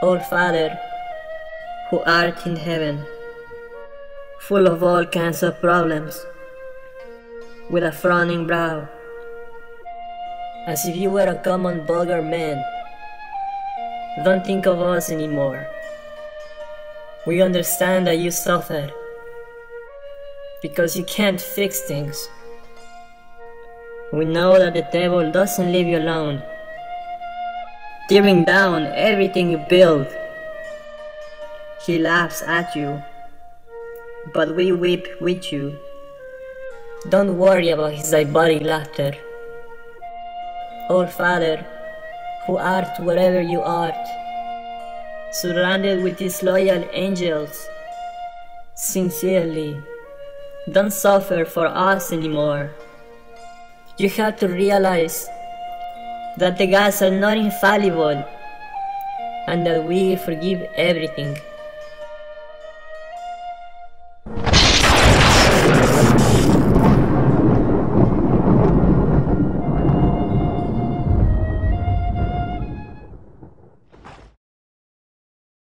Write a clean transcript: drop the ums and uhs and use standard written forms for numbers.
Our Father, who art in heaven, full of all kinds of problems, with a frowning brow, as if you were a common vulgar man, don't think of us anymore. We understand that you suffer, because you can't fix things. We know that the devil doesn't leave you alone, tearing down everything you build. He laughs at you, but we weep with you. Don't worry about his diabolic laughter. Our Father, who art wherever you art, surrounded with his loyal angels, sincerely, don't suffer for us anymore. You have to realize that the gods are not infallible and that we forgive everything.